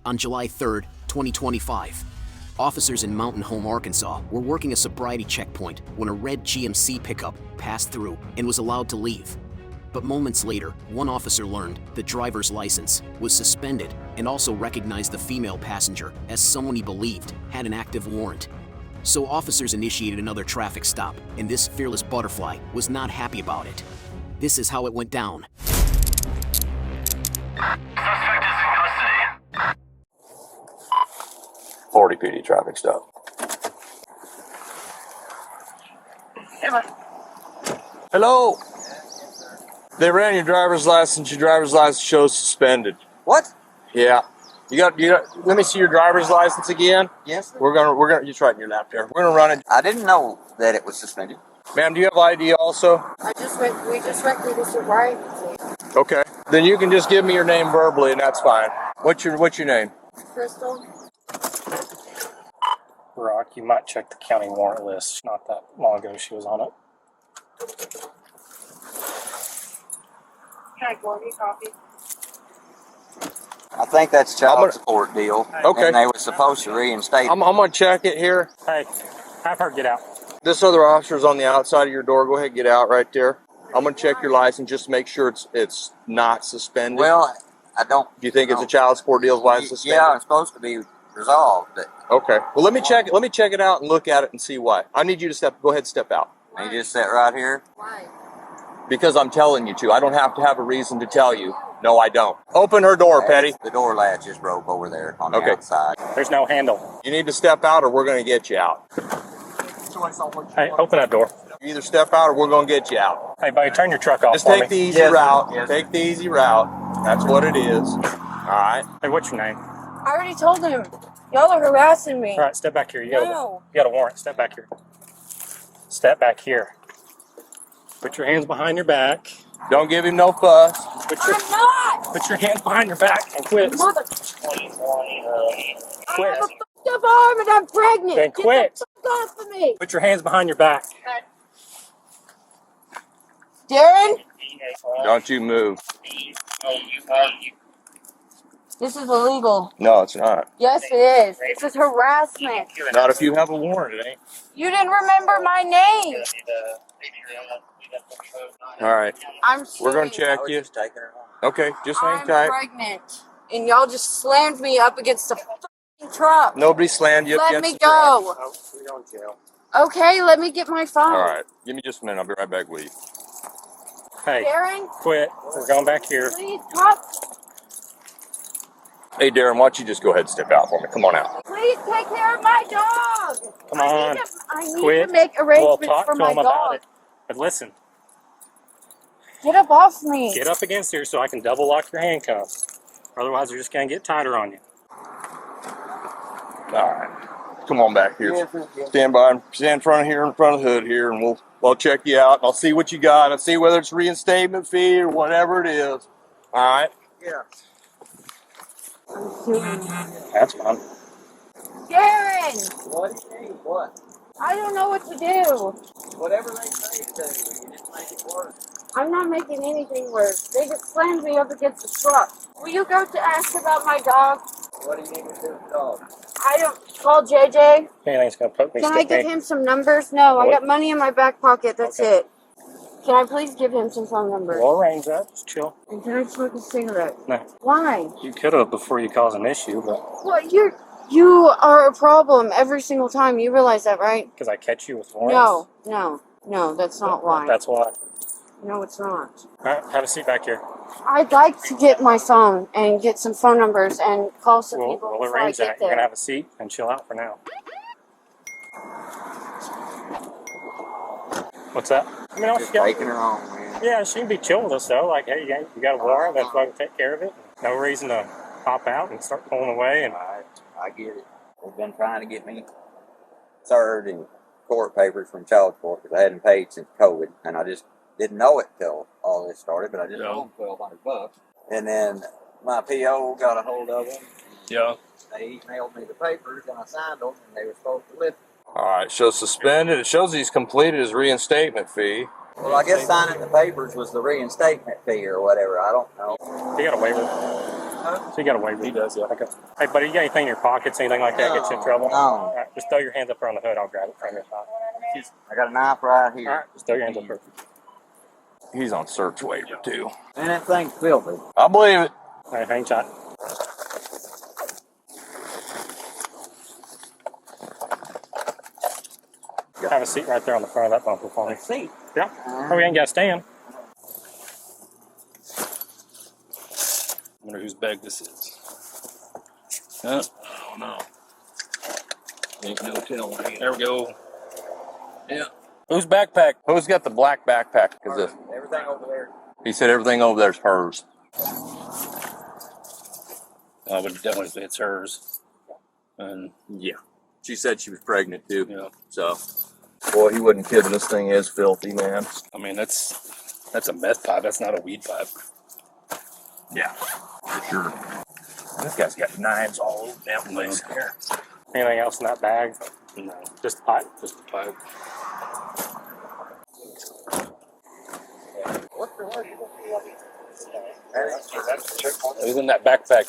On July 3, 2025, officers in Mountain Home, Arkansas were working a sobriety checkpoint when a red GMC pickup passed through and was allowed to leave. But moments later, one officer learned the driver's license was suspended and also recognized the female passenger as someone he believed had an active warrant. So officers initiated another traffic stop, and this fearless butterfly was not happy about it. This is how it went down. Suspect is in custody. 40 PD traffic stop. Hello. They ran your driver's license. Your driver's license shows suspended. What? Yeah. You got. Let me see your driver's license again. Yes, sir. We're gonna. Just right in your lap there. We're gonna run it. I didn't know that it was suspended. Ma'am, do you have ID also? We just went through the sobriety. Okay. Then you can just give me your name verbally, and that's fine. What's your name? Crystal? Rock, you might check the county warrant list. Not that long ago she was on it. Can I go get coffee? I think that's child support deal. Okay. And they were supposed to reinstate it. I'm gonna check it here. Hey, have her get out. This other officer's on the outside of your door. Go ahead, and get out right there. I'm gonna check your license just to make sure it's not suspended. Well, I don't. Do you think it's a child support deal? Why it's suspended? Yeah, it's supposed to be resolved. But Okay. Well, let me check it out and look at it and see why. I need you to go ahead and step out. you just sit right here. Why? Because I'm telling you to. I don't have to have a reason to tell you. No, I don't. Open her door, Petty. The door latch is broke over there on the Okay. outside. There's no handle. You need to step out or we're going to get you out. Hey, open that door. You either step out or we're going to get you out. Hey, buddy, turn your truck off Just for take the me. easy route. Take the easy route. That's what it is. All right. Hey, what's your name? I already told him. Y'all are harassing me. All right, step back here. You No. got a warrant. Step back here. Step back here. Put your hands behind your back. Don't give him no fuss. I'm not! Put your hands behind your back and quit. Mother... Quit. I have a fucked up arm and I'm pregnant. Then quit. Get the fuck off of me. Put your hands behind your back. Darren? Don't you move. This is illegal. No, it's not. Yes, it is. This is harassment. Not if you have a warrant, it ain't. You didn't remember my name. All right. I'm We're going to serious. check you. Just taking her home. Okay, just hang I'm tight. pregnant. And y'all just slammed me up against the fucking truck. Nobody slammed you up Let against me the truck. go. Oh, we're going to jail. Okay, let me get my phone. All right. Give me just a minute. I'll be right back with you. Hey, Darren, quit. We're going back here. please talk. Hey, Darren, why don't you just go ahead and step out for me? Come on out. Please take care of my dog. Come on. I need Quit. to make We'll arrangements talk for to my him about dog. it. But listen, Get up off me. get up against here so I can double lock your handcuffs. Otherwise, they're just going to get tighter on you. All right. Come on back here. Stand in front of here, in front of the hood here, and I'll check you out. I'll see what you got. I'll see whether it's reinstatement fee or whatever it is. All right. Yeah. That's fine. Darren, What do you need? What? I don't know what to do. Whatever they say to you, you just make it work. I'm not making anything worse. They just slammed me up against the truck. Will you go to ask about my dog? What do you need to do with the dog? I don't call JJ. Anything's going to poke me, Can I stick give me. him some numbers? No, I What? got money in my back pocket. That's Okay. it. Can I please give him some phone numbers? We'll arrange that. Just chill. And can I smoke a cigarette? No. Why? You could have before you cause an issue, but Well, you are a problem every single time. You realize that, right? because I catch you with warrants. No, that's not why. That's why. No, it's not. All right, have a seat back here. I'd like to get my phone and get some phone numbers and call some We'll people arrange before I that. get You're going to there. have a seat and chill out for now. What's that? I mean, Just taking her home, man. yeah, she can be chill with us though. Like, hey, you got a warrant, that's why we take care of it. No reason to hop out and start pulling away. And I get it. They've been trying to get me served in court papers from child support because I hadn't paid since COVID, and I just didn't know it till all this started. But I just owed them $1,200, and then my PO got a hold of them. Yeah. They emailed me the papers, and I signed them, and they were supposed to lift. All right. Shows suspended. It shows he's completed his reinstatement fee. Well, I guess signing the papers was the reinstatement fee or whatever. I don't know. you got a waiver. So you got a waiver. He does, yeah. Okay. Hey, buddy, you got anything in your pockets, anything like that gets you in trouble? No. All right, just throw your hands up around the hood. I'll grab it from your pocket. I got a knife right here. All right, just throw your hands up here. He's on search waiver too. And that thing's filthy. I believe it. All right, hang tight. Have a seat right there on the front of that bumper for me. See? Yeah. Oh, we ain't got to stand. I wonder whose bag this is. Huh? Oh no. Ain't no telling. There we go. Yeah. Whose backpack? Who's got the black backpack? Because Everything over there. he said everything over there's hers. I would definitely say it's hers. And Yeah. She said she was pregnant too. yeah, So, boy, he wasn't kidding. This thing is filthy, man. I mean that's a meth pipe. That's not a weed pipe. Yeah, for sure. This guy's got knives all over that place here. Anything else in that bag? No, Just the pipe. just a pipe. It was in that backpack.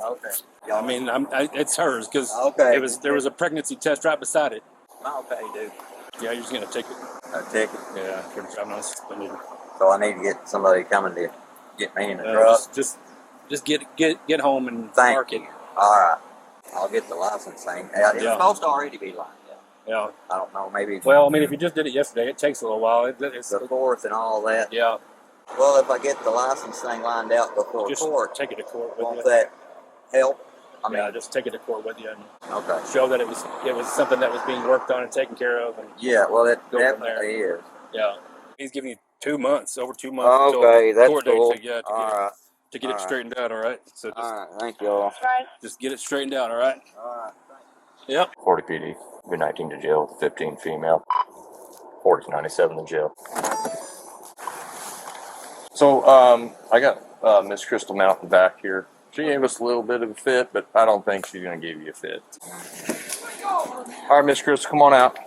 Okay. I mean, it's hers because Okay. there was a pregnancy test right beside it. Okay, dude. Yeah, you're just gonna take it. A ticket. Yeah, for driving on suspended. So I need to get somebody coming to get me in the truck. Just get home and Thank park you. it. All right. I'll get the license thing. It's Yeah. supposed to already be lined up. Yeah. I don't know. Maybe Well, I mean, if you just did it yesterday, it takes a little while. It's the 4th and all that. yeah. Well, if I get the license thing lined out before Just court, take it to court with won't you. that help? I mean, Yeah, just take it to court with you and okay. show that it was something that was being worked on and taken care of. And Yeah, well, it Go from there. definitely is. yeah, he's giving you 2 months, over 2 months. Okay, until that's court cool. date to All right. get it All right. straightened out. All right. So All right. Thank you all. just get it straightened out. All right. All right. Yep. 40 PD, been 19 to jail, 15 female, 40 to 97 to jail. So, I got Miss Crystal Mountain back here. She gave us a little bit of a fit, but I don't think she's going to give you a fit. All right, Miss Crystal, come on out.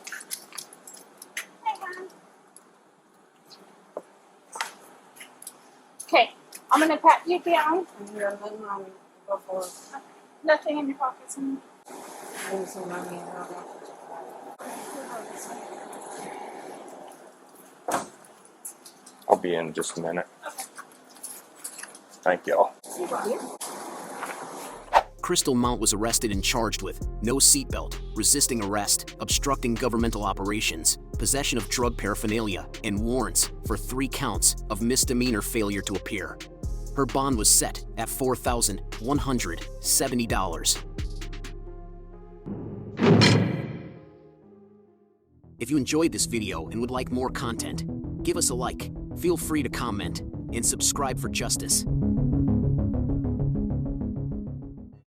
Okay, I'm gonna pat you down. And you're letting mommy go for it. Nothing in your pockets. I'll be in just a minute. Thank y'all. Crystal Mount was arrested and charged with no seatbelt, resisting arrest, obstructing governmental operations, possession of drug paraphernalia, and warrants for 3 counts of misdemeanor failure to appear. Her bond was set at $4,170. If you enjoyed this video and would like more content, give us a like, feel free to comment, and subscribe for justice.